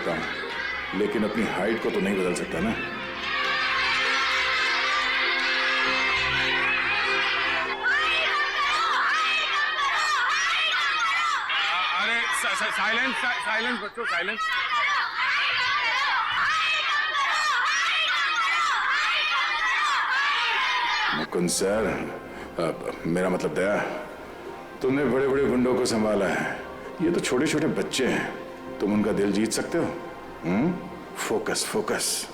सकता हूँ, लेकिन अपनी हाइट को तो नहीं बदल सकता ना। अरे साइलेंस साइलेंस बच्चों, साइलेंस। मुकुंद सर, मेरा मतलब दया, तुमने बड़े बड़े गुंडों को संभाला है, ये तो छोटे छोटे बच्चे हैं, तुम उनका दिल जीत सकते हो? Focus focus.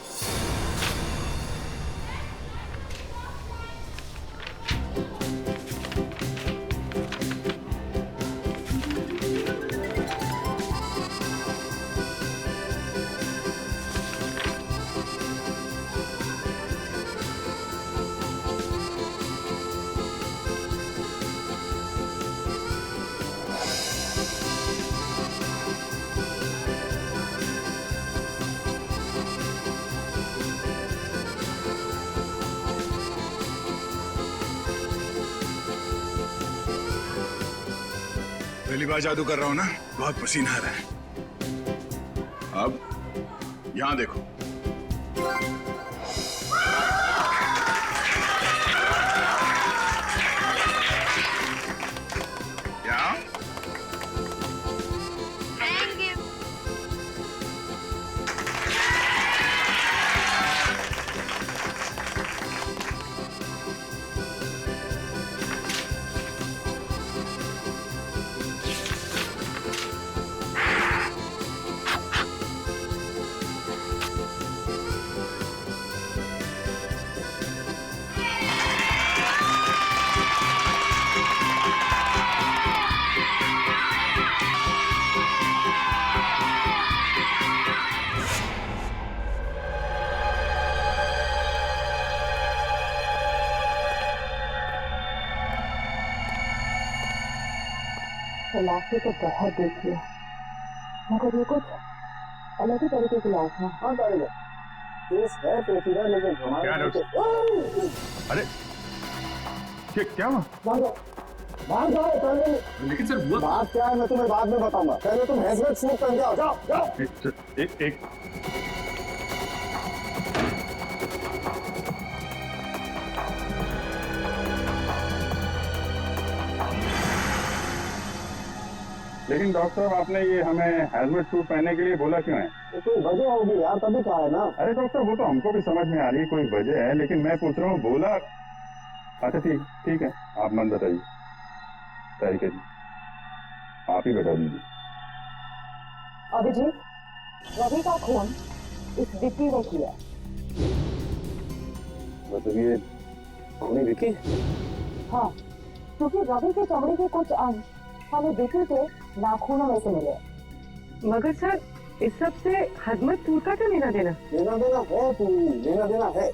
पहली बार जादू कर रहा हूं ना, बहुत पसीना आ रहा है। अब यहां देखो। यहाँ लाशें तो बहुत देख लिया, मगर ये कुछ अलग ही तरीके की लाश है। हाँ टाइगर, केस है पेचीदा, लेकिन हमारे अरे क्या हुआ? मार दो पहले। लेकिन सर हुआ बात क्या है मैं तुम्हें बाद में बताऊंगा, पहले तुम हेलमेट सूट पहन के आओ। जाओ जाओ। एक लेकिन डॉक्टर साहब, आपने ये हमें हेलमेट सूट पहनने के लिए बोला क्यों है? तो कोई वजह होगी यार, तभी कहा है ना। अरे डॉक्टर साहब, वो तो हमको भी समझ में आ रही है कोई वजह है, लेकिन मैं पूछ रहा हूँ बोला। अच्छा ठीक है, आप मन बताइए। तरीके जी आप ही बता दीजिए। अभिजीत, रवि का खून इस विक्की ने किया। मतलब ये खूनी विक्की? हाँ, क्योंकि रवि के चमड़े के कुछ अंश हमें विक्की के नाखूनों में से मिले। मगर सर, इस सब से हजमतपुर का तो लेना देना है, लेना देना है,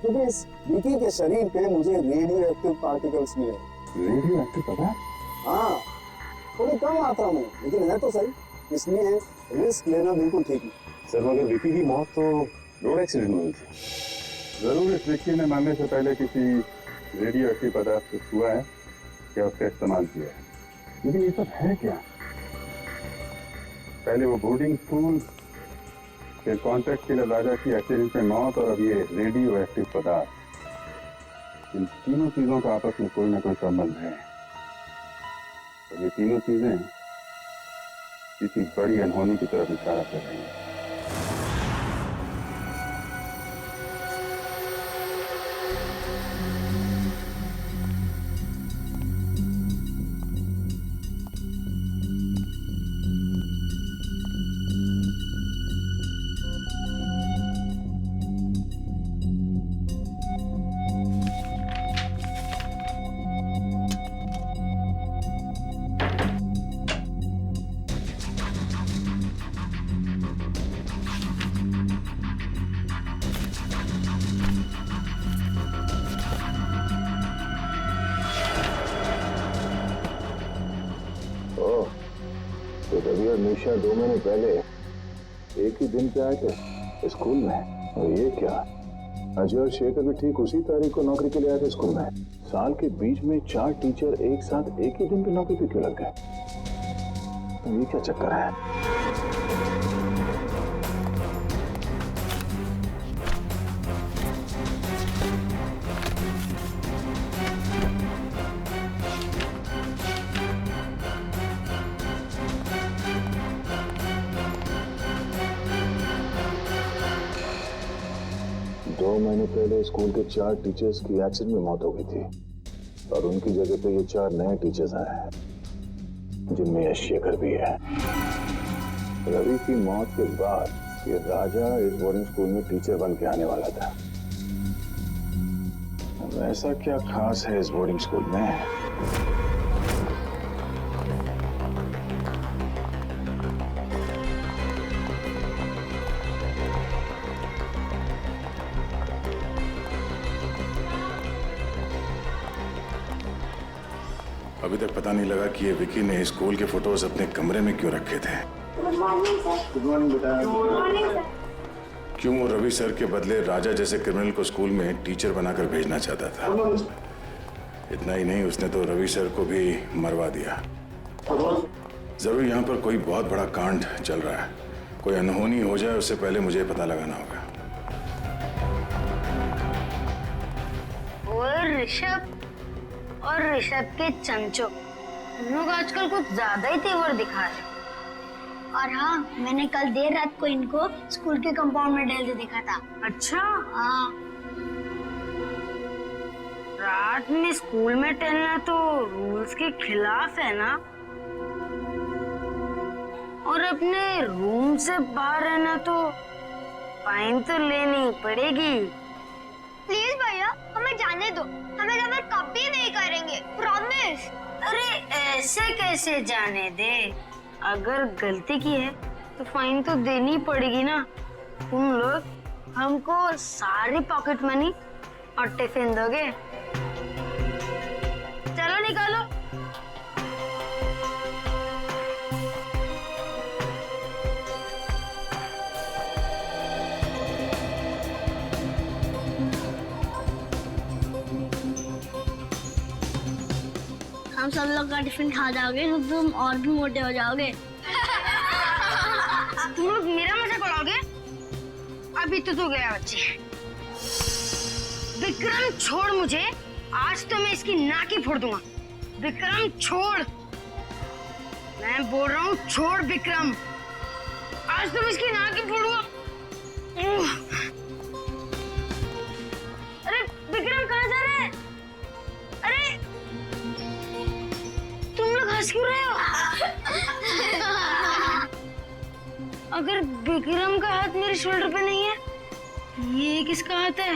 क्योंकि इस विक्की के शरीर पे मुझे रेडियो एक्टिव पार्टिकल्स मिले। रेडियो एक्टिव पता? हाँ, थोड़ी कम मात्रा में, लेकिन है तो सही, इसलिए रिस्क लेना बिल्कुल ठीक है। सर मगर विक्की की मौत तो रोड एक्सीडेंट में हुई थी। जरूर इस विक्की ने मरने से पहले किसी रेडियो एक्टिव पदार्थ को छुआ है या उसका इस्तेमाल किया है। लेकिन ये सब है क्या? पहले वो बोर्डिंग स्कूल, फिर कॉन्ट्रैक्ट किलर राजा की एक्सीडेंट में मौत, और अब ये रेडियो एक्टिव पदार्थ। इन तीनों चीजों का आपस में कोई ना कोई संबंध है, और ये तीनों चीजें किसी बड़ी अनहोनी की तरफ इशारा कर रही हैं। रवि और निशा 2 महीने पहले एक ही दिन पे आए थे स्कूल में। और ये क्या, अजय और शेखर भी ठीक उसी तारीख को नौकरी के लिए आए थे स्कूल में। साल के बीच में 4 टीचर एक साथ एक ही दिन पे नौकरी पे क्यों लग गए? ये क्या चक्कर है? महीने पहले स्कूल के 4 टीचर्स की एक्सीडेंट में मौत हो गई थी और उनकी जगह पे ये 4 नए टीचर्स आए हैं, जिनमें यश शेखर भी है। रवि की मौत के बाद ये राजा इस बोर्डिंग स्कूल में टीचर बन के आने वाला था। अब ऐसा क्या खास है इस बोर्डिंग स्कूल में? अभी तक पता नहीं लगा कि ये विकी ने स्कूल के फोटोज अपने कमरे में क्यों रखे थे। Good morning sir. Good morning बेटा। Good morning sir. क्यों वो रवि सर के बदले राजा जैसे क्रिमिनल को स्कूल में टीचर बनाकर भेजना चाहता था। इतना ही नहीं, उसने तो रवि सर को भी मरवा दिया। जरूर यहाँ पर कोई बहुत बड़ा कांड चल रहा है। कोई अनहोनी हो जाए उससे पहले मुझे पता लगाना होगा। और ऋषभ और ऋषभ के चमचो, हम लोग आजकल कुछ ज्यादा ही तेवर दिखा रहे। और हाँ, मैंने कल देर रात को इनको स्कूल के कंपाउंड में टहलते देखा था। अच्छा, हाँ, रात में स्कूल में टहलना तो रूल्स के खिलाफ है ना, और अपने रूम से बाहर रहना तो फाइन तो लेनी पड़ेगी। प्लीज भैया हमें जाने दो, हमें गलत कभी नहीं करेंगे, प्रॉमिस। अरे ऐसे कैसे जाने दे, अगर गलती की है तो फाइन तो देनी पड़ेगी ना। तुम लोग हमको सारी पॉकेट मनी और टिफिन दोगे? चलो निकालो। हम सब लोग का टिफिन खा जाओगे तो तुम और भी मोटे हो जाओगे। तुम लोग मेरा मजाक उड़ाओगे? अभी तो गया बच्चे। विक्रम छोड़ मुझे, आज तो मैं इसकी नाक ही फोड़ दूंगा। विक्रम छोड़, मैं बोल रहा हूँ छोड़ विक्रम, आज तो मैं इसकी नाक ही फोड़ूंगा। अरे विक्रम कहाँ जा रहे हैं? अरे तुम लोग हंस क्यों रहे हो? अगर विक्रम का हाथ मेरे शोल्डर पे नहीं है, ये किसका हाथ है?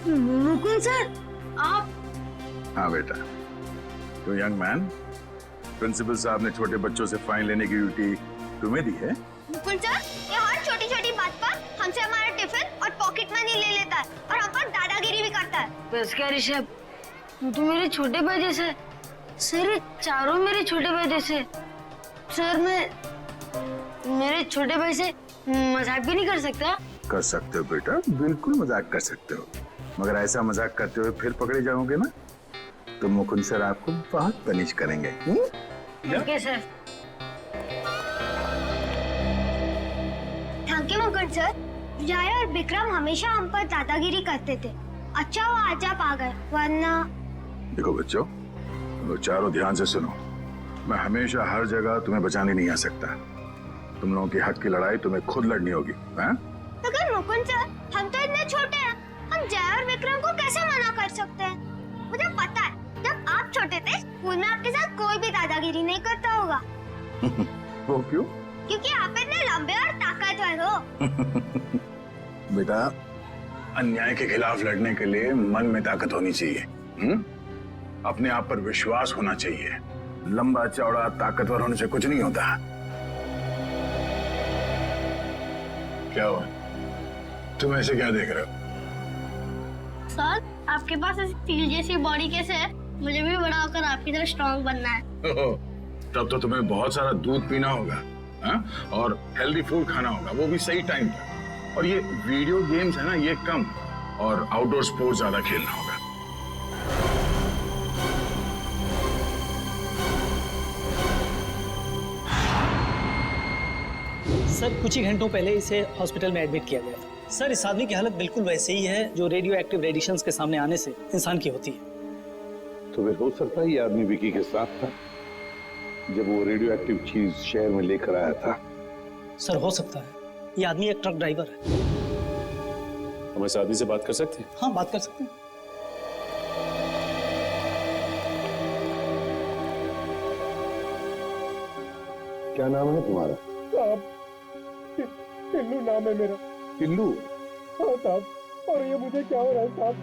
मुकुंद सर, आप? हाँ बेटा, तो यंग मैन, प्रिंसिपल साहब ने छोटे बच्चों से फाइन लेने की ड्यूटी तुम्हें दी है? मुकुंद सर, ये हर छोटी छोटी बात पर हमसे हमारा टिफिन और पॉकेट मनी ले लेता है और हम पर दादागिरी भी करता है। बस क्या ऋषभ, तू मेरे छोटे भाई जैसे। सर ये चारों मेरे छोटे भाई जैसे। सर मैं मेरे छोटे भाई से मजाक भी नहीं कर सकता? कर सकते हो बेटा, बिल्कुल मजाक कर सकते हो, मगर ऐसा मजाक करते हुए फिर पकड़े जाओगे ना तो मुकुंद सर आपको बहुत पनिश करेंगे। ठीक है sir. Thank you Mukund sir. जय और विक्रम हमेशा हम पर दादागिरी करते थे, अच्छा वो आज आप आ गए, वरना। देखो बच्चों, तुम लोग चारों ध्यान से सुनो। मैं हमेशा हर जगह तुम्हें बचाने नहीं आ सकता। तुम लोगों के हक की लड़ाई तुम्हें खुद लड़नी होगी। हैं? मगर मुकुंद सर, हम तो इतने छोटे हैं, हम जय और विक्रम को कैसे मना कर सकते हैं? मुझे पता है, जब आप छोटे थे स्कूल में आपके साथ कोई भी दादागिरी नहीं करता होगा। वो क्यों? क्योंकि आप इतने लंबे और ताकतवर हो। बेटा, अन्याय के खिलाफ लड़ने के लिए मन में ताकत होनी चाहिए। अपने आप पर विश्वास होना चाहिए। लंबा चौड़ा ताकतवर होने से कुछ नहीं होता। क्या हुआ? तुम ऐसे क्या देख रहे हो? सर, आपके पास ऐसी स्टील जैसी बॉडी कैसे है? मुझे भी बड़ा होकर आपकी तरह स्ट्रॉन्ग बनना है। तब तो तुम्हें बहुत सारा दूध पीना होगा, हाँ? और हेल्दी फूड खाना होगा, वो भी सही टाइम पर। और ये वीडियो गेम्स है ना, ये कम, और आउटडोर स्पोर्ट्स ज्यादा खेलना होगा। सर कुछ ही घंटों पहले इसे हॉस्पिटल में एडमिट किया गया था। सर इस आदमी की हालत बिल्कुल वैसे ही है जो रेडियो एक्टिव रेडिएशंस के सामने आने से इंसान की होती है। तो फिर हो सकता है ये आदमी विकी के साथ था जब वो रेडियो एक्टिव चीज शहर में लेकर आया था। सर हो सकता है, ये आदमी एक ट्रक ड्राइवर है। हम इस आदमी से बात कर सकते हैं? हाँ, बात कर सकते हैं। क्या नाम है तुम्हारा? साहब, टिल्लू नाम है मेरा। टिल्लू? हाँ साहब, और ये मुझे क्या हो रहा है साहब?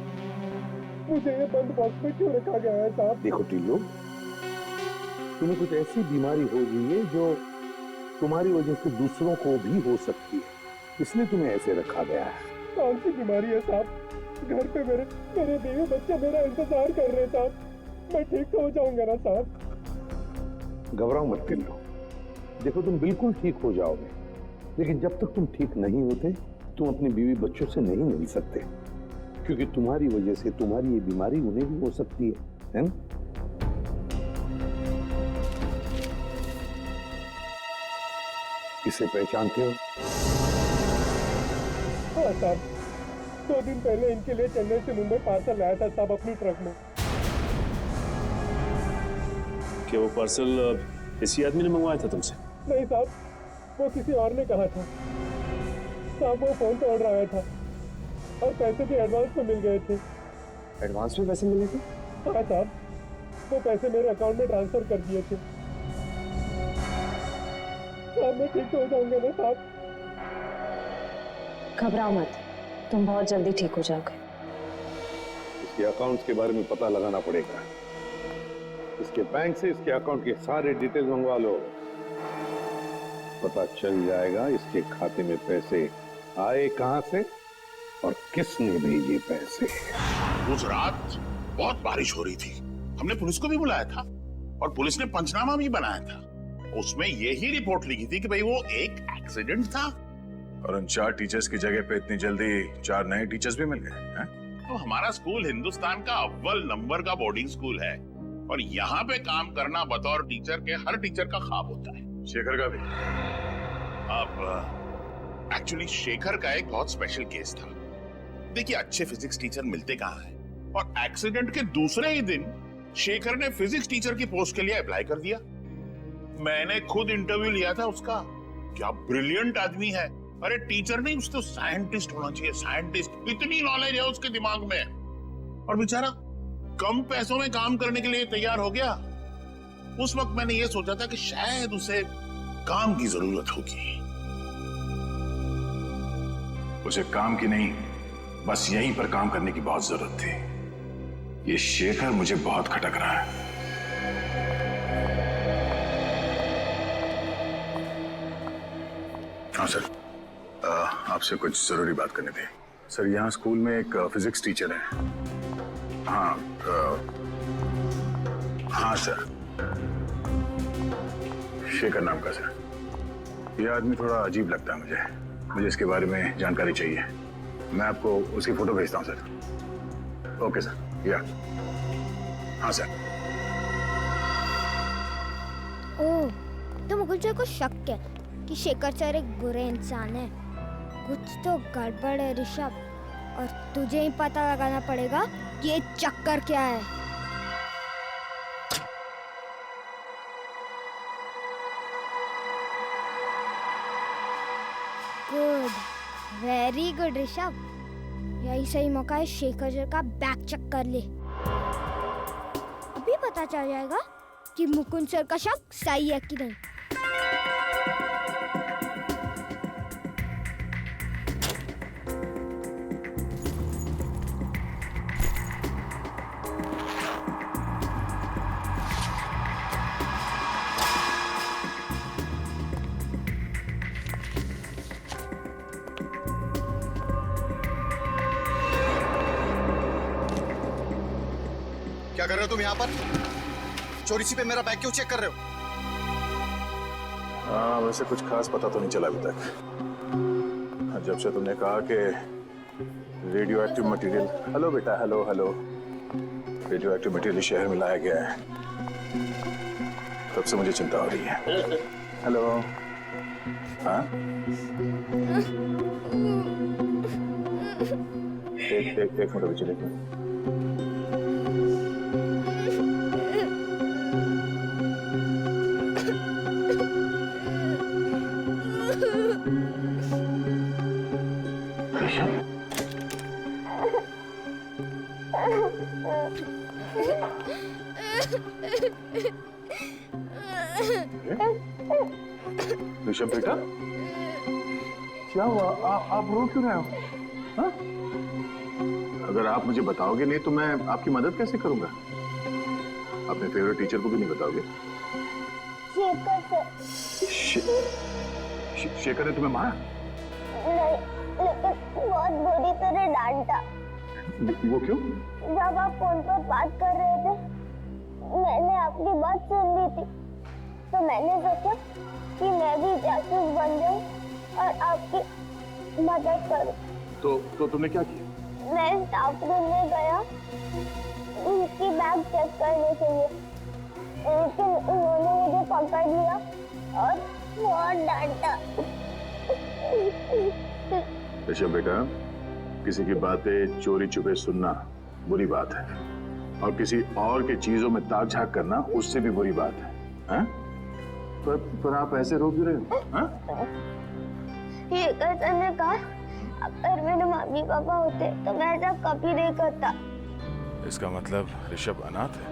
मुझे ये बंद बॉक्स में क्यों रखा गया है साहब? देखो टिल्लू, तुम्हें कुछ ऐसी बीमारी हो गई है जो तुम्हारी वजह से दूसरों को भी हो सकती है, इसलिए तुम्हें ऐसे रखा गया है। कौन सी बीमारी है साहब? घर पे मेरे बीवी बच्चे मेरा इंतजार कर रहे हैं साहब। मैं ठीक तो हो जाऊंगा ना साहब? घबराओ मत टिल्लू, देखो तुम बिल्कुल ठीक हो जाओगे, लेकिन जब तक तुम ठीक नहीं होते तुम अपनी बीवी बच्चों से नहीं मिल सकते, क्योंकि तुम्हारी वजह से तुम्हारी ये बीमारी उन्हें भी हो सकती है ना? इसे पहचानते हो? हाँ साहब, 2 दिन पहले इनके लिए चेन्नई से मुंबई पार्सल लाया था साहब अपनी ट्रक में। क्या वो पार्सल इसी आदमी ने मंगवाया था तुमसे? नहीं साहब, वो किसी और ने कहा था साहब। वो फोन पे ऑर्डर आया था और पैसे भी एडवांस में मिल गए थे। एडवांस में पैसे मिले थे? हाँ साहब, वो पैसे मेरे अकाउंट में ट्रांसफर कर दिए थे साहब। मैं ठीक तो हो जाऊंगा ना साहब? घबराओ मत, तुम बहुत जल्दी ठीक हो जाओगे। इसके अकाउंट्स के बारे में पता लगाना पड़ेगा। इसके बैंक से इसके अकाउंट के सारे डिटेल्स मंगवा लो, पता चल जाएगा इसके खाते में पैसे आए कहां से और किसने भेजे पैसे। उस रात बहुत बारिश हो रही थी, हमने पुलिस को भी बुलाया था और पुलिस ने पंचनामा भी बनाया था। उसमें यही रिपोर्ट लिखी थी कि भाई वो एक एक्सीडेंट था। और उन 4 टीचर्स की जगह पे इतनी जल्दी 4 नए टीचर्स भी मिल गए हैं? तो हमारा स्कूल हिंदुस्तान का अव्वल नंबर का बोर्डिंग स्कूल है और यहाँ पे काम करना बतौर टीचर के हर टीचर का ख्वाब होता है। शेखर का भी? अब एक्चुअली शेखर का एक बहुत स्पेशल केस था। देखिए, अच्छे फिजिक्स टीचर मिलते कहाँ हैं, और एक्सीडेंट के दूसरे ही दिन शेखर ने फिजिक्स टीचर की पोस्ट के लिए अप्लाई कर दिया। मैंने खुद इंटरव्यू लिया था उसका। क्या ब्रिलियंट आदमी है। अरे टीचर नहीं, उसको साइंटिस्ट होना चाहिए, साइंटिस्ट। इतनी नॉलेज है उसके दिमाग में, और बेचारा कम पैसों में काम करने के लिए तैयार हो गया। उस वक्त मैंने ये सोचा था कि शायद उसे काम की जरूरत होगी। उसे काम की नहीं, बस यहीं पर काम करने की बहुत जरूरत थी। ये शेखर मुझे बहुत खटक रहा है। हाँ सर, आपसे कुछ जरूरी बात करनी थी। सर, यहाँ स्कूल में एक फिजिक्स टीचर है। हाँ, हाँ सर, शेखर नाम का सर। यह आदमी थोड़ा अजीब लगता है मुझे इसके बारे में जानकारी चाहिए। मैं आपको उसकी फोटो भेजता हूँ सर। ओके सर, या हाँ सर। ओह, तो मुकुल सर को शक है कि शेखर सर एक बुरे इंसान है। कुछ तो गड़बड़ है ऋषभ, और तुझे ही पता लगाना पड़ेगा कि ये चक्कर क्या है। Good, very good Rishabh. यही सही मौका है शेखर सर का बैक चेक कर ले। अभी पता चल जाएगा कि मुकुंद सर का शक सही है कि नहीं। क्या कर रहे हो तुम यहाँ पर? चोरी छिपे मेरा बैग क्यों चेक कर रहे हो? हाँ, वैसे कुछ खास पता तो नहीं चला अभी तक। जब से तुमने कहा कि रेडियो एक्टिव मटेरियल, हेलो बेटा, hello hello, radio active material शहर में लाया गया है, तब से मुझे चिंता हो रही है। हेलो, हाँ, एक मिनट पीछे देखो। ऋषभ बेटा, क्या हुआ? आप रो क्यों रहे हो? हाँ? अगर आप मुझे बताओगे नहीं तो मैं आपकी मदद कैसे करूंगा? अपने फेवरेट टीचर को भी नहीं बताओगे? शेखर ने तुम्हें मारा? नहीं, लेकिन बहुत बुरी तरह डांटा। वो क्यों? जब आप फोन पर बात कर रहे थे, मैंने आपकी बात सुन ली थी, तो मैंने सोचा कि मैं भी जासूस बन जाऊं और आपकी मदद करूं। तो तुमने क्या किया? मैं स्टाफ रूम में गया उनकी बैग चेक करने के लिए, लेकिन उन्होंने मुझे पकड़ लिया और बहुत डांटा। ऋषभ बेटा, किसी की बातें चोरी छुपे सुनना बुरी बात है, और किसी और के चीजों में ताक झांक करना उससे भी बुरी बात है। हाँ? पर आप ऐसे रो क्यों रहे हो? हाँ? ये कैसे ने कहा, अगर मेरे मम्मी पापा होते तो मैं ऐसा कभी नहीं करता। इसका मतलब ऋषभ अनाथ है।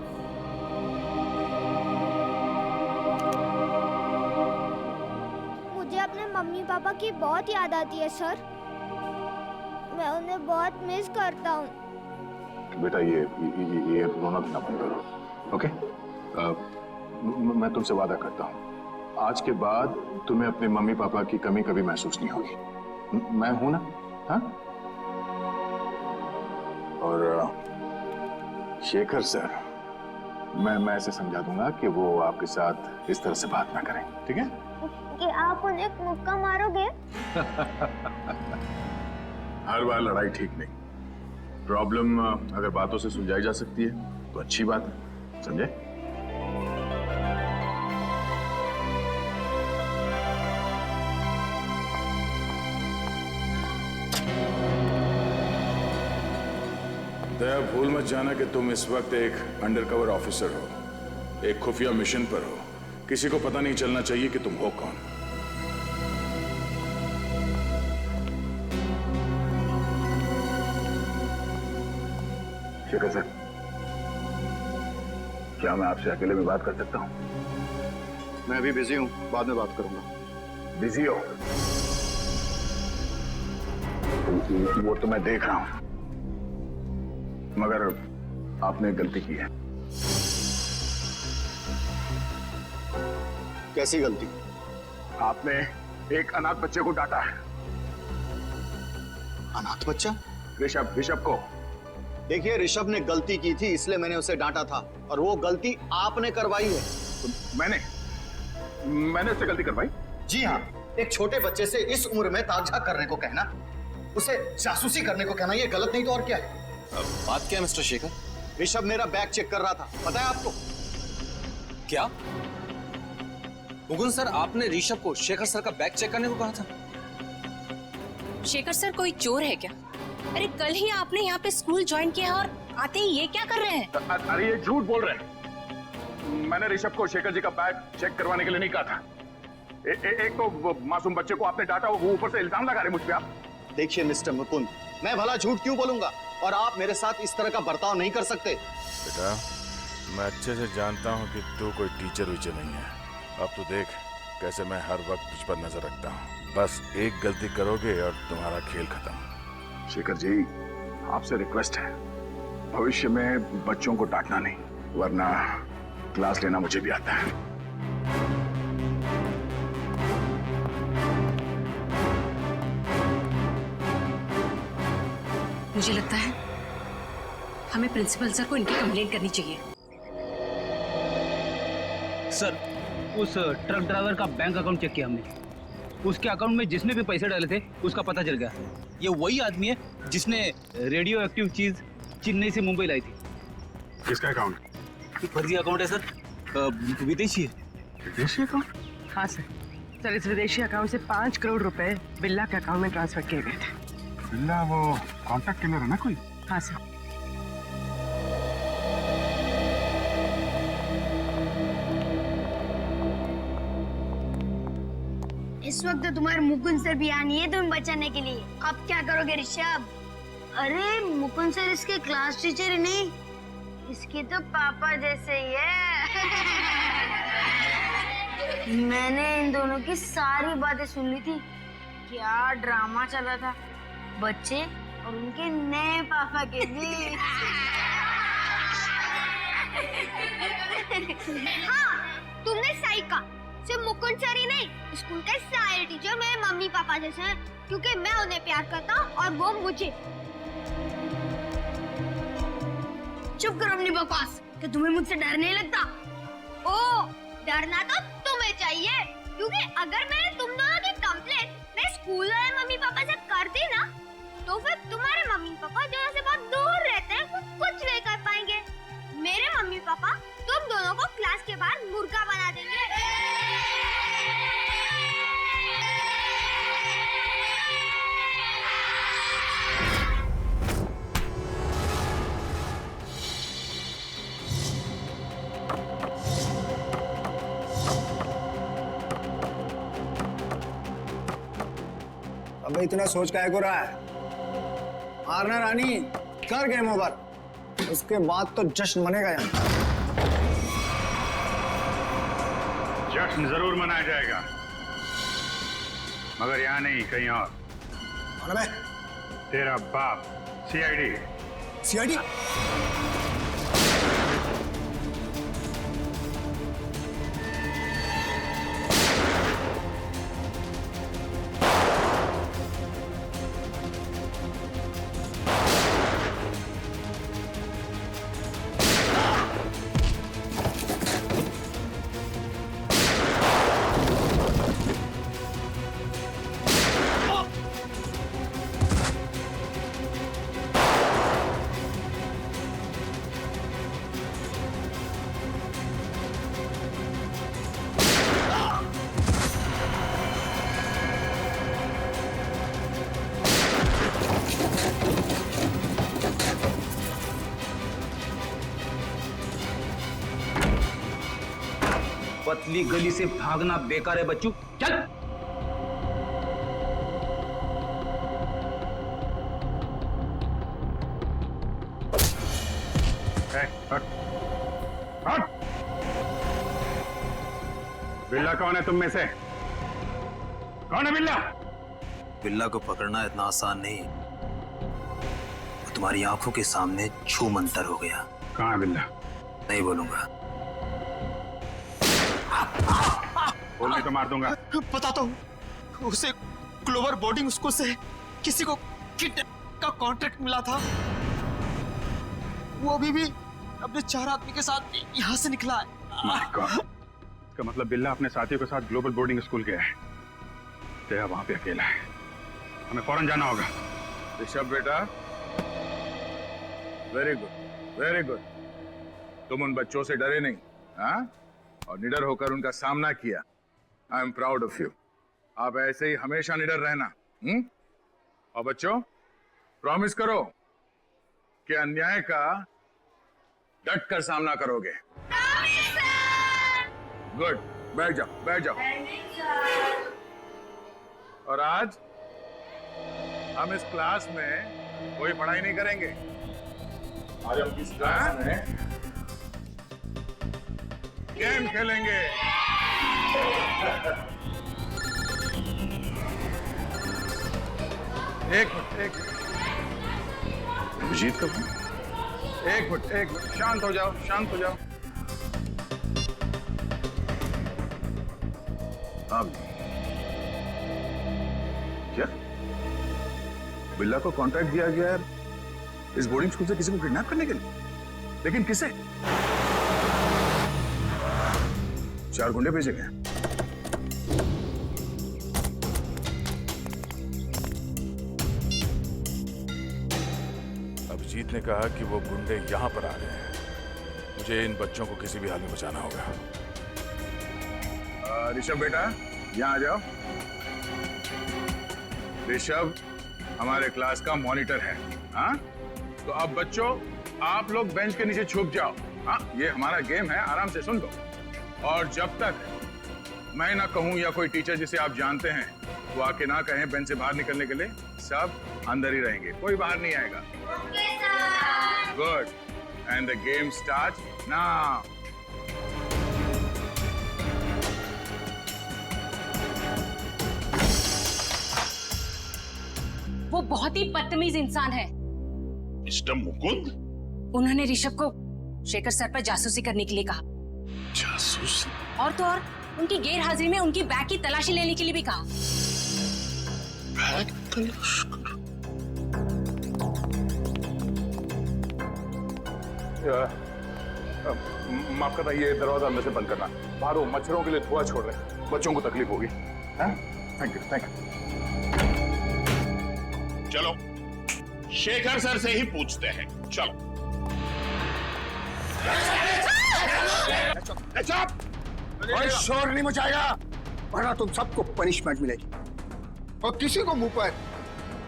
मुझे अपने मम्मी पापा की बहुत याद आती है सर, मैं उन्हें बहुत मिस करता हूँ। बेटा ये रोना धोना बंद करो, ओके? मैं तुमसे वादा करता हूँ, आज के बाद तुम्हें अपने मम्मी पापा की कमी कभी महसूस नहीं होगी। मैं हूं ना? हाँ? और शेखर सर, मैं ऐसे समझा दूंगा कि वो आपके साथ इस तरह से बात ना करें, ठीक है? कि आप उन्हें एक मुक्का मारोगे? हर बार लड़ाई ठीक नहीं। प्रॉब्लम अगर बातों से सुलझाई जा सकती है तो अच्छी बात है, समझे? दया, भूल मत जाना कि तुम इस वक्त एक अंडरकवर ऑफिसर हो, एक खुफिया मिशन पर हो। किसी को पता नहीं चलना चाहिए कि तुम हो कौन। शेखर सर, क्या मैं आपसे अकेले में बात कर सकता हूँ? मैं अभी बिजी हूँ, बाद में बात करूंगा। बिजी हो? वो तो मैं देख रहा हूँ, मगर आपने गलती की है। कैसी गलती? आपने एक अनाथ बच्चे को डांटा है। अनाथ बच्चा? ऋषभ को। देखिए, ऋषभ ने गलती की थी इसलिए मैंने उसे डांटा था, और वो गलती आपने करवाई है। तो मैंने उससे गलती करवाई? जी हाँ, एक छोटे बच्चे से इस उम्र में ताक-झाक करने को कहना, उसे जासूसी करने को कहना, ये गलत नहीं तो और क्या है? बात क्या है मिस्टर शेखर? ऋषभ मेरा बैग चेक कर रहा था, पता है आपको? क्या मुकुंद सर, आपने ऋषभ को शेखर सर का बैग चेक करने को कहा था? शेखर सर कोई चोर है क्या? अरे कल ही आपने यहाँ पे स्कूल ज्वाइन किया और आते ही ये क्या कर रहे हैं? अरे ये झूठ बोल रहे हैं। मैंने ऋषभ को शेखर जी का बैग चेक करवाने के लिए नहीं कहा था। एक तो मासूम बच्चे को आपने डांटा, वो ऊपर से इल्जाम लगा रहे मुझ पे आप। देखिए मिस्टर मुकुंद, मैं भला झूठ क्यों बोलूंगा, और आप मेरे साथ इस तरह का बर्ताव नहीं कर सकते। बेटा, मैं अच्छे से जानता हूँ कि तू कोई टीचर वीचर नहीं है। अब तो देख कैसे मैं हर वक्त तुझ पर नजर रखता हूँ। बस एक गलती करोगे और तुम्हारा खेल खत्म। शेखर जी, आपसे रिक्वेस्ट है, भविष्य में बच्चों को डांटना नहीं, वरना क्लास लेना मुझे भी आता है। मुझे लगता है हमें प्रिंसिपल सर को इनकी कंप्लेंट करनी चाहिए। सर, उस ट्रक ड्राइवर का बैंक अकाउंट चेक किया हमने, उसके अकाउंट में जिसने भी पैसे डाले थे उसका पता चल गया। ये वही आदमी है जिसने रेडियो एक्टिव चीज चेन्नई से मुंबई लाई थी। किसका अकाउंट? फर्जी अकाउंट है सर, विदेशी है। विदेशी अकाउंट? हाँ सर, इस विदेशी अकाउंट से 5 करोड़ रुपए बिल्ला के अकाउंट में ट्रांसफर किए गए थे। बिल्ला वो कॉन्टैक्ट किलर है ना कोई? हाँ सर। इस वक्त तो तुम्हारे मुकुंद सर भी यहाँ नहीं है तुम्हें बचाने के लिए। अब क्या करोगे ऋषभ? अरे मुकुंद सर इसके क्लास टीचर ही नहीं, इसके तो पापा जैसे ही है। मैंने इन दोनों की सारी बातें सुन ली थी, क्या ड्रामा चला था बच्चे और उनके नए पापा के बीच। हाँ, तुमने सही कहा। सिर्फ मुकुंद सर ही नहीं, स्कूल के सारे टीचर मेरे मम्मी पापा जैसे हैं, क्योंकि मैं उन्हें प्यार करता हूँ और वो मुझे। चुप करो अपनी बकवास, कि तुम्हें मुझसे डर नहीं लगता? ओ, डरना तो तुम्हें चाहिए, क्योंकि अगर मैंने तुम दोनों की कंप्लेंट मैं स्कूल वाले मम्मी पापा से कर दी ना, तो फिर तुम्हारे मम्मी पापा जो से बहुत दूर रहते हैं वो कुछ नहीं कर पाएंगे। मेरे मम्मी पापा तुम दोनों को क्लास के बाहर मुर्गा बना देंगे। अबे इतना सोच काहे को रहा है? मारना रानी, कर गेम ओवर, उसके बाद तो जश्न मनेगा यहाँ। जश्न जरूर मनाया जाएगा, मगर यहाँ नहीं, कहीं और। कौन है? तेरा बाप, सीआईडी। सीआईडी? पतली गली से भागना बेकार है बच्चू, चल। हट। बिल्ला कौन है तुम में से? कौन है बिल्ला? बिल्ला को पकड़ना इतना आसान नहीं, वो तुम्हारी आंखों के सामने छू मंतर हो गया। कहाँ है बिल्ला? नहीं बोलूंगा। बोलने तो मार दूंगा। बताता हूँ, उसे ग्लोबल बोर्डिंग स्कूल से किसी को किडनैप का कॉन्ट्रैक्ट मिला था, वो अभी भी अपने 4 आदमी के साथ यहाँ से निकला है। इसका मतलब बिल्ला अपने साथियों के साथ ग्लोबल बोर्डिंग स्कूल गया है, तेरा वहां पे अकेला है, हमें फौरन जाना होगा। ऋषभ बेटा, वेरी गुड, वेरी गुड। तुम उन बच्चों से डरे नहीं, हाँ? और निडर होकर उनका सामना किया। I am proud of you. आप ऐसे ही हमेशा निडर रहना। और बच्चों, प्रॉमिस करो कि अन्याय का डट कर सामना करोगे। गुड, बैठ जाओ, बैठ जाओ। और आज हम इस क्लास में कोई पढ़ाई नहीं करेंगे। आज हम इस क्लास में गेम खेलेंगे। एक मिनट, अभिजीत कब? एक मिनट, शांत हो जाओ, शांत हो जाओ। अब क्या बिल्ला को कॉन्ट्रैक्ट दिया गया है इस बोर्डिंग स्कूल से किसी को किडनैप करने के लिए? लेकिन किसे? 4 गुंडे भेजे गए। अभिजीत ने कहा कि वो गुंडे यहां पर आ रहे हैं, मुझे इन बच्चों को किसी भी हाल में बचाना होगा। ऋषभ बेटा, यहां आ जाओ। ऋषभ हमारे क्लास का मॉनिटर है, हाँ? तो अब बच्चों, आप लोग बेंच के नीचे छुप जाओ, हाँ? ये हमारा गेम है, आराम से सुन लो। और जब तक मैं ना कहूं या कोई टीचर जिसे आप जानते हैं वो आके ना कहें बेंच से बाहर निकलने के लिए, सब अंदर ही रहेंगे, कोई बाहर नहीं आएगा। Good, and the game start now. वो बहुत ही बदतमीज इंसान है। मिस्टर मुकुंद? उन्होंने ऋषभ को शेखर सर पर जासूसी करने के लिए कहा। जासूसी? और तो और उनकी गैर हाजिरी में उनकी बैग की तलाशी लेने के लिए भी कहा। बैग तलाश माफ करना, ये दरवाजा अंदर से बंद करना। बाहर वो मच्छरों के लिए धुआं छोड़ रहे हैं, बच्चों को तकलीफ होगी। Thank you, thank you. चलो शेखर सर से ही पूछते हैं, चलो। कोई शोर नहीं मचाएगा, वरना तुम सबको पनिशमेंट मिलेगी। और किसी को मुंह पर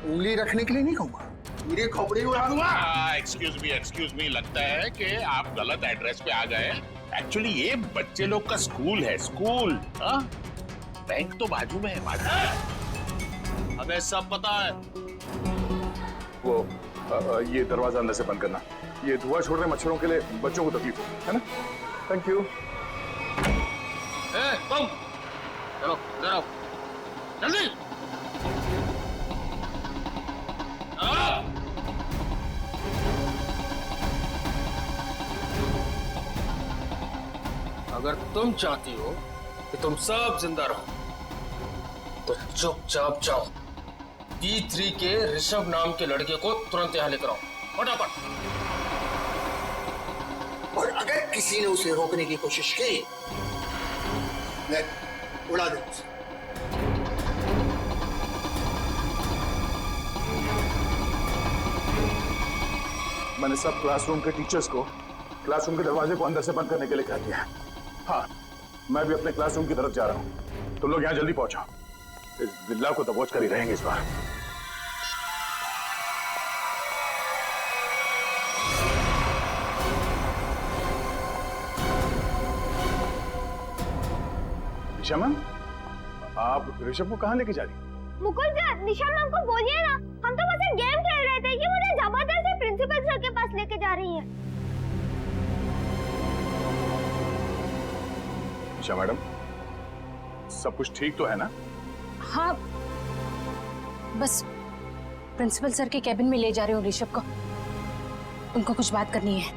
उंगली रखने के लिए नहीं कहूंगा, पूरी खोपड़ी उड़ा दूंगा। एक्सक्यूज मी, लगता है कि आप गलत एड्रेस पे आ गए। एक्चुअली ये बच्चे लोग का स्कूल है, स्कूल। बैंक तो बाजू में है, बाजू में। हमें सब पता है। वो ये दरवाजा अंदर से बंद करना। ये धुआं छोड़ रहे मच्छरों के लिए बच्चों को तकलीफ होगी, है ना? Thank you. तुम चलो इधर आओ, जल्दी। अगर तुम चाहती हो कि तुम सब जिंदा रहो तो चुपचाप जाओ, D3 के ऋषभ नाम के लड़के को तुरंत यहाँ लेकर आओ, फटाफट। और अगर किसी ने उसे रोकने की कोशिश की, मैं उड़ा दूंगा उसे। मैंने सब क्लासरूम के टीचर्स को क्लासरूम के दरवाजे को अंदर से बंद करने के लिए कह दिया है। हाँ, मैं भी अपने क्लासरूम की तरफ जा रहा हूँ। तुम लोग यहाँ जल्दी पहुंचो, इस बिल्ला को दबोच कर ही रहेंगे इस बार। निशा मैम, आप ऋषभ को कहाँ लेके जा रही? मुकुंद सर, निशा मैम को बोलिए ना, हम तो बस एक गेम खेल रहे थे, ये मुझे जबरदस्ती प्रिंसिपल सर के पास लेके जा रही है। निशा मैडम, सब कुछ ठीक तो है ना? हाँ, बस प्रिंसिपल सर के कैबिन में ले जा रहे हो ऋषभ को, उनको कुछ बात करनी है।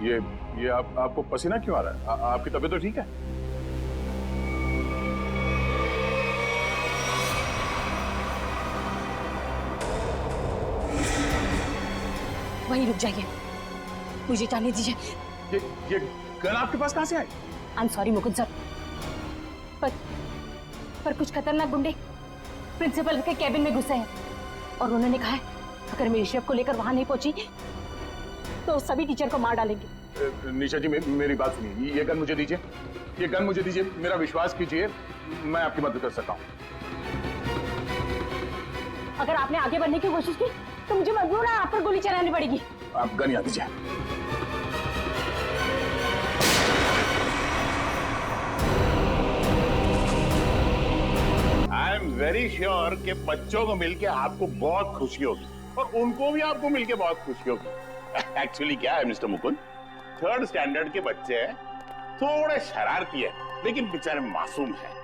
ये आपको पसीना क्यों आ रहा है? आपकी तबीयत तो ठीक है? वहीं रुक जाइए, मुझे जाने दीजिए। ये गन आपके पास कहाँ से आई? I am sorry Mukund sir, पर कुछ खतरनाक गुंडे प्रिंसिपल के कैबिन में घुसे हैं और उन्होंने कहा है अगर मैं ऋषभ को लेकर वहां नहीं पहुंची तो सभी टीचर को मार डालेंगे। निशा जी, मेरी बात सुनिए, ये गन मुझे दीजिए, ये गन मुझे दीजिए, मेरा विश्वास कीजिए, मैं आपकी मदद कर सकता हूँ। अगर आपने आगे बढ़ने की कोशिश की तो मुझे मजबूरन आप पर गोली चलानी पड़ेगी। आप गन यहाँ दीजिए। आई एम वेरी श्योर कि बच्चों को मिलके आपको बहुत खुशी होगी और उनको भी आपको मिलके बहुत खुशी होगी। एक्चुअली क्या है मिस्टर मुकुंद, 3rd स्टैंडर्ड के बच्चे हैं, थोड़े शरारती है, लेकिन बेचारे मासूम है।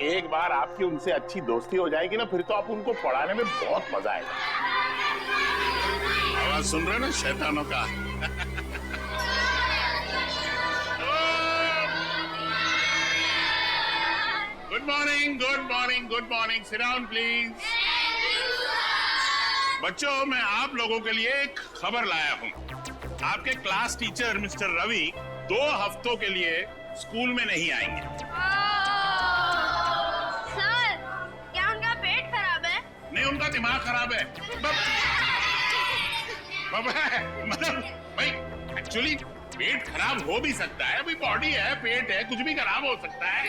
एक बार आपकी उनसे अच्छी दोस्ती हो जाएगी ना, फिर तो आप उनको पढ़ाने में बहुत मजा आएगा। आवाज सुन रहे ना शैतानों का? Good morning, good morning, good morning. Sit down please. बच्चों, मैं आप लोगों के लिए एक खबर लाया हूँ। आपके क्लास टीचर मिस्टर रवि 2 हफ्तों के लिए स्कूल में नहीं आएंगे। सर, क्या उनका पेट खराब है? नहीं, उनका दिमाग खराब है। मतलब भाई, एक्चुअली पेट खराब हो भी सकता है, अभी बॉडी है, पेट है, कुछ भी खराब हो सकता है।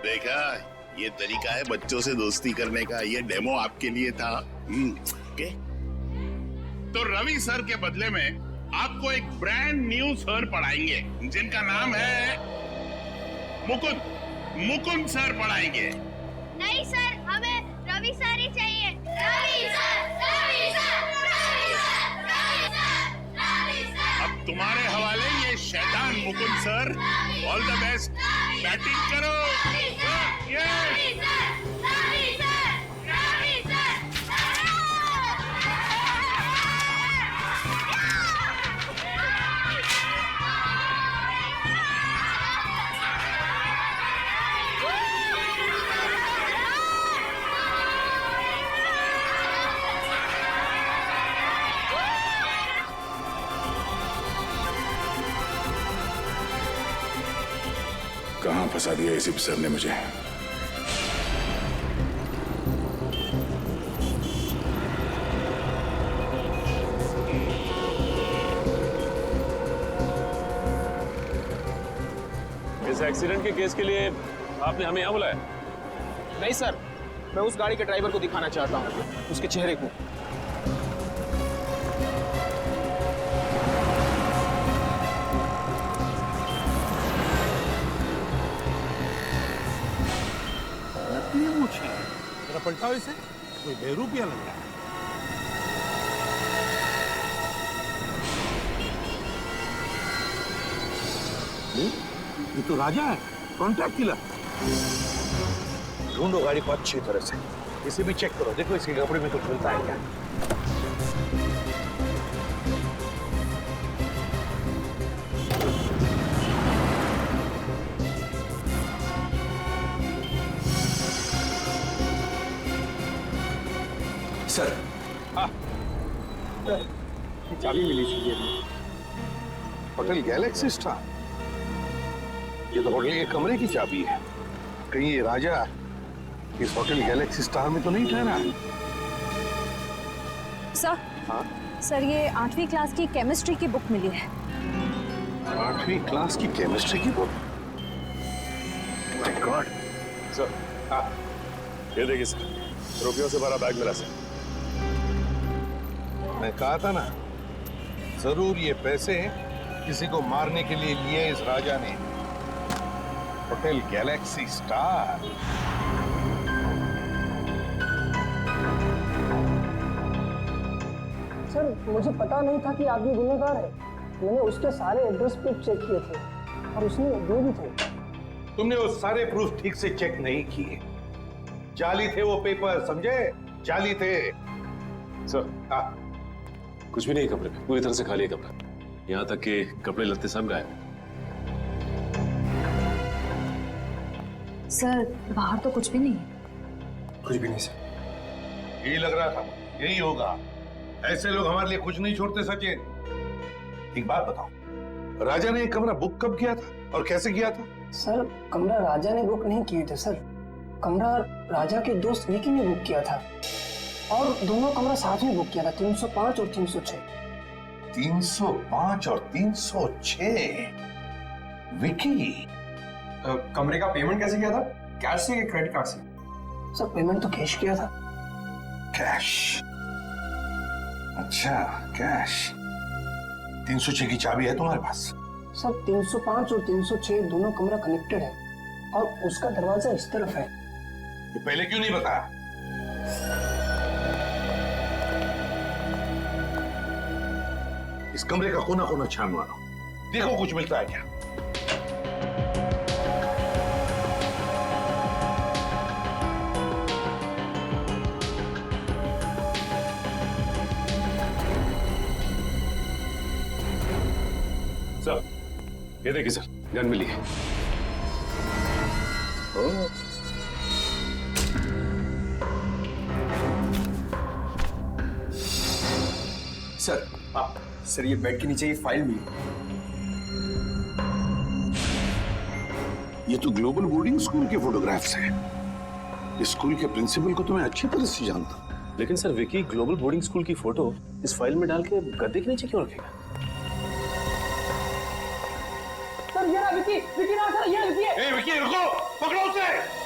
देखा, ये तरीका है बच्चों से दोस्ती करने का। ये डेमो आपके लिए था। ओके। तो रवि सर के बदले में आपको एक ब्रांड न्यू सर पढ़ाएंगे जिनका नाम है मुकुंद। मुकुंद सर पढ़ाएंगे। नहीं सर, हमें रवि सर ही चाहिए। Ravi sir, Ravi sir, Ravi sir, Ravi sir, Ravi sir. अब तुम्हारे हवाले ये शैतान Mukund sir. All the best, batting करो। कहां फंसा दिया एसीपी सर ने मुझे। इस एक्सीडेंट के केस के लिए आपने हमें यहाँ बुलाया? नहीं सर, मैं उस गाड़ी के ड्राइवर को दिखाना चाहता हूँ, उसके चेहरे को। नकली मूछें, जरा पलटाओ इसे, कोई बेरूपिया लग रहा है। ये तो राजा है, कॉन्ट्रैक्ट किलर। ढूंढो गाड़ी को अच्छी तरह से, इसे भी चेक करो, देखो इसके कपड़े में कुछ मिलता है क्या। सर, चाबी मिली थी ये होटल गैलेक्सी स्टार। ये तो होटल के कमरे की चाबी है। कहीं ये राजा इस होटल गैलेक्सी स्टार में तो नहीं ठहरा? सर, हाँ? सर ये 8वीं क्लास की केमिस्ट्री की बुक मिली है। 8वीं क्लास की केमिस्ट्री की बुक? My God. सर, ये देखिए सर, रुपयों से भरा बैग मिला सर। मैं कहा था ना, जरूर ये पैसे किसी को मारने के लिए लिए इस राजा ने। Hotel Galaxy star. सर, मुझे पता नहीं था कि आदमी गुनहगार है। मैंने उसके सारे एड्रेस प्रूफ चेक किए थे और उसने वो भी थे। तुमने वो सारे प्रूफ ठीक से चेक नहीं किए। जाली थे वो पेपर, समझे? जाली थे। सर, कुछ भी नहीं कमरे में, पूरी तरह से खाली है कमरा। यहाँ तक कि कपड़े लत्ते सब गायब हैं। सर, बाहर तो कुछ भी नहीं है। कुछ भी नहीं सर। यही लग रहा था, यही होगा। ऐसे लोग हमारे लिए कुछ नहीं छोड़ते सचिन। एक बात बताओ, राजा ने एक कमरा बुक कब किया था और कैसे किया था? सर, कमरा राजा ने बुक नहीं किए थे सर। कमरा राजा के दोस्त विकी ने बुक किया था और दोनों कमरा साथ में बुक किया था, 305 और 306। 305 और 306? विकी कमरे का पेमेंट कैसे किया था? कैश से या क्रेडिट कार्ड से? सर, पेमेंट तो कैश किया था। कैश? अच्छा, कैश। 306 की चाबी है तुम्हारे पास? सर, 305 और 306 दोनों कमरा कनेक्टेड है और उसका दरवाजा इस तरफ है। ये पहले क्यों नहीं बताया? इस कमरे का कोना कोना छान मारो, देखो कुछ मिलता है क्या। सर, ये देखिए सर, गन मिली है। सर, सर ये बेड के नीचे ये फाइल मिली। ये तो ग्लोबल बोर्डिंग स्कूल के फोटोग्राफ्स हैं। इस स्कूल के प्रिंसिपल को तो मैं अच्छी तरह से जानता हूं। लेकिन sir, Vicky global boarding school की फोटो इस फाइल में डाल के गद्दे के नीचे क्यों रखेगा? सर, ये रहा विकी। विकी ना सर, ये विकी है। ए विकी, रुको, पकड़ो उसे।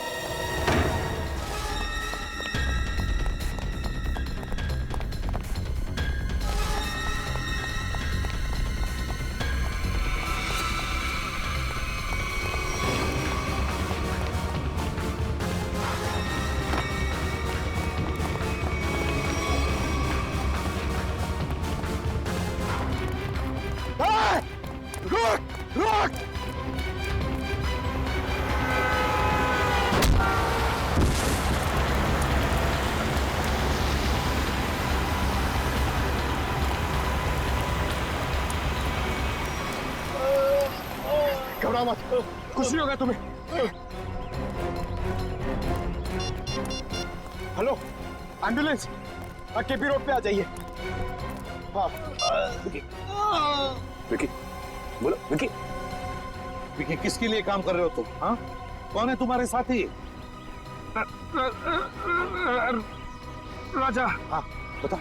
घबराओ मत, कुछ नहीं होगा तुम्हें। हेलो, एम्बुलेंस केपी रोड पे आ जाइए। हाँ विकी, बोलो विकी। विकी, किसके लिए काम कर रहे हो तुम? हाँ, कौन है तुम्हारे साथी? राजा। हाँ बता।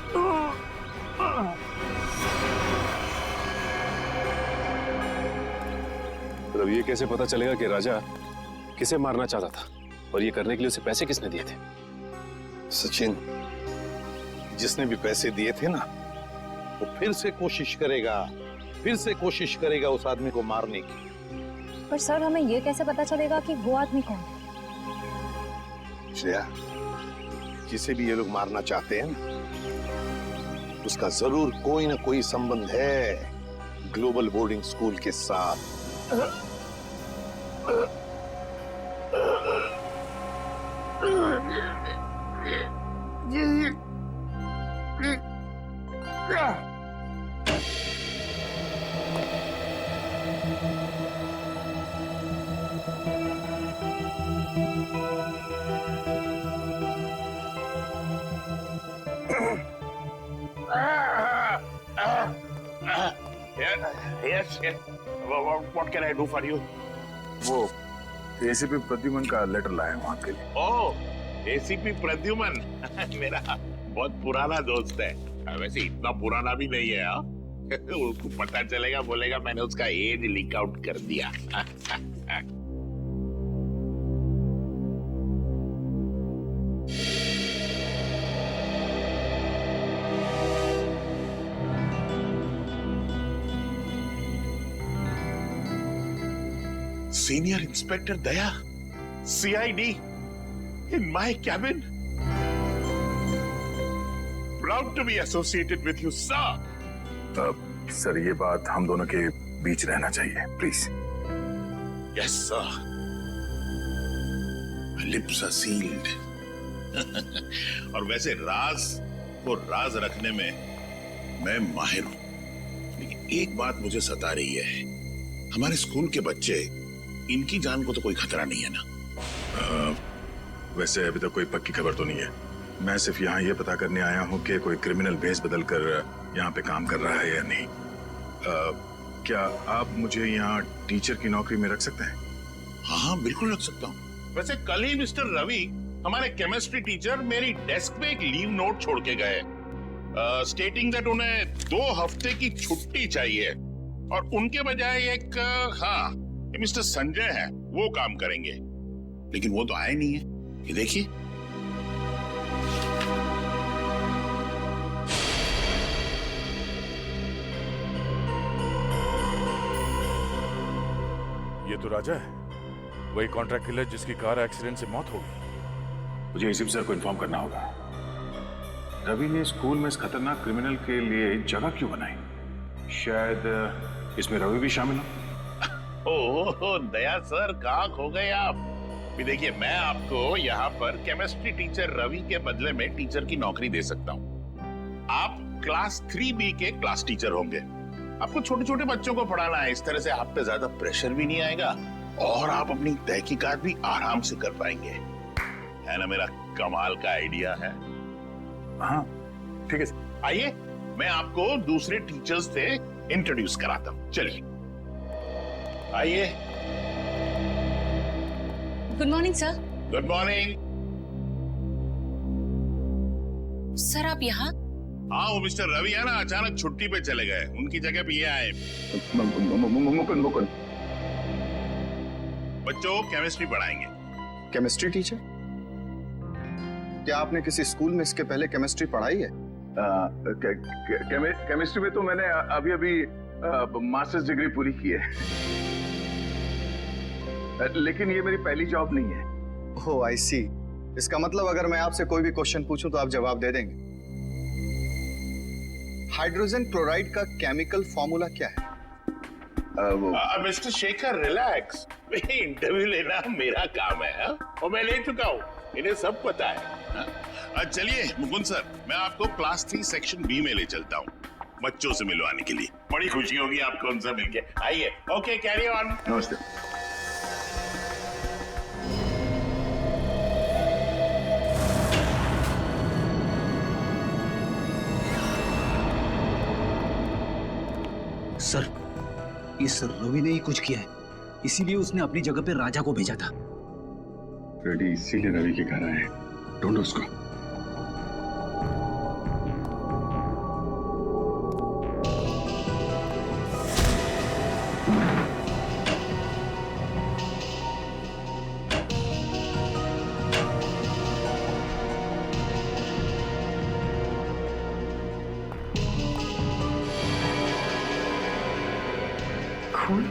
तो ये कैसे पता चलेगा कि राजा किसे मारना चाहता था और ये करने के लिए उसे पैसे किसने दिए थे? सचिन, जिसने भी पैसे दिए थे ना, वो फिर से कोशिश करेगा उस आदमी को मारने की। पर सर, हमें ये कैसे पता चलेगा कि वो आदमी कौन है? श्रेया, जिसे भी ये लोग मारना चाहते हैं ना, उसका जरूर कोई ना कोई संबंध है ग्लोबल बोर्डिंग स्कूल के साथ। Yes. What can I do for you? वो एसीपी प्रद्युमन का लेटर लाया हूँ आपके लिए। ओह, एसीपी प्रद्युमन मेरा बहुत पुराना दोस्त है। वैसे इतना पुराना भी नहीं है। उसको पता चलेगा, बोलेगा मैंने उसका एज लीक आउट कर दिया। Senior Inspector Daya, CID, in my cabin. Proud to be associated with you, sir. Sir, ये बात हम दोनों के बीच रहना चाहिए, please. Yes, sir. Lips are sealed. और वैसे राज को राज रखने में मैं माहिर हूं, लेकिन एक बात मुझे सता रही है। हमारे स्कूल के बच्चे, इनकी जान को तो कोई खतरा नहीं है ना? वैसे अभी तक कोई पक्की खबर तो नहीं है। मैं सिर्फ यहाँ ये पता करने आया हूँ कि कोई क्रिमिनल भेस बदल कर यहाँ पे काम कर रहा है या नहीं। क्या आप मुझे यहाँ टीचर की नौकरी में रख सकते हैं? हाँ, बिल्कुल रख सकता हूँ। वैसे कल ही मिस्टर रवि, हमारे केमिस्ट्री टीचर, मेरी डेस्क पे एक लीव नोट छोड़ के गए, स्टेटिंग दैट उन्हें 2 हफ्ते की छुट्टी चाहिए और उनके बजाय एक मिस्टर संजय है, वो काम करेंगे। लेकिन वो तो आए नहीं है। ये देखिए। ये तो राजा है, वही कॉन्ट्रैक्ट किलर जिसकी कार एक्सीडेंट से मौत हो गई। मुझे एसीपी सर को इन्फॉर्म करना होगा। रवि ने स्कूल में इस खतरनाक क्रिमिनल के लिए जगह क्यों बनाई? शायद इसमें रवि भी शामिल हो। ओह दया सर, कहाँ खो गए आप? देखिए, मैं आपको यहाँ पर केमिस्ट्री टीचर रवि के बदले में टीचर की नौकरी दे सकता हूँ। आप क्लास 3B के क्लास टीचर होंगे। आपको छोटे छोटे बच्चों को पढ़ाना है। इस तरह से आप पे ज्यादा प्रेशर भी नहीं आएगा और आप अपनी तहकीकात भी आराम से कर पाएंगे। है ना मेरा कमाल का आइडिया है? हाँ ठीक है। आइए, मैं आपको दूसरे टीचर्स से इंट्रोड्यूस कराता हूँ। चलिए आइए। Good morning sir. Good morning. Sir, आप यहाँ? हाँ, वो मिस्टर रवि है ना, अचानक छुट्टी पे चले गए। उनकी जगह पे ये आए। मुकुंद। बच्चों को केमिस्ट्री पढ़ाएंगे। Chemistry teacher? क्या आपने किसी स्कूल में इसके पहले केमिस्ट्री पढ़ाई है? केमिस्ट्री में तो मैंने अभी मास्टर्स डिग्री पूरी की है, लेकिन ये मेरी पहली जॉब नहीं है। ओह आई सी। इसका मतलब अगर मैं आपसे कोई भी क्वेश्चन पूछूं तो आप जवाब दे देंगे। हाइड्रोजन क्लोराइड का केमिकल फॉर्मूला क्या है? Mister Shekhar, relax. इंटरव्यू लेना मेरा काम है और मैं ले चुका हूँ, इन्हें सब पता है। चलिए मुकुंद सर, मैं आपको क्लास 3 सेक्शन B में ले चलता हूँ बच्चों से मिलवाने के लिए। बड़ी खुशी होगी आपको उनसे मिलके। आइए। Okay, carry on. नमस्ते। सर, इस रवि ने ही कुछ किया है, इसीलिए उसने अपनी जगह पे राजा को भेजा था। रेडी इसीलिए रवि के घर आए। ढूंढो उसको। खून?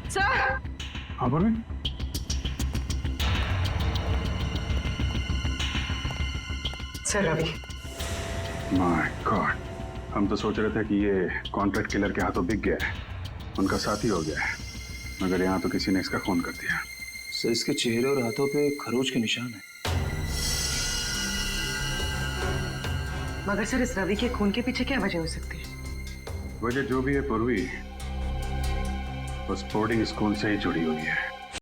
सर! हाँ बोले। सर रवि। माय गॉड, हम तो सोच रहे थे कि ये कॉन्ट्रैक्ट किलर के हाथों बिक गया है, उनका साथी हो गया है, मगर यहाँ तो किसी ने इसका खून कर दिया। सर इसके चेहरे और हाथों पे खरोच के निशान है। मगर सर इस रवि के खून के पीछे क्या वजह हो सकती है? वजह जो भी है पूर्वी, उस बोर्डिंग स्कूल से ही जुड़ी हुई है।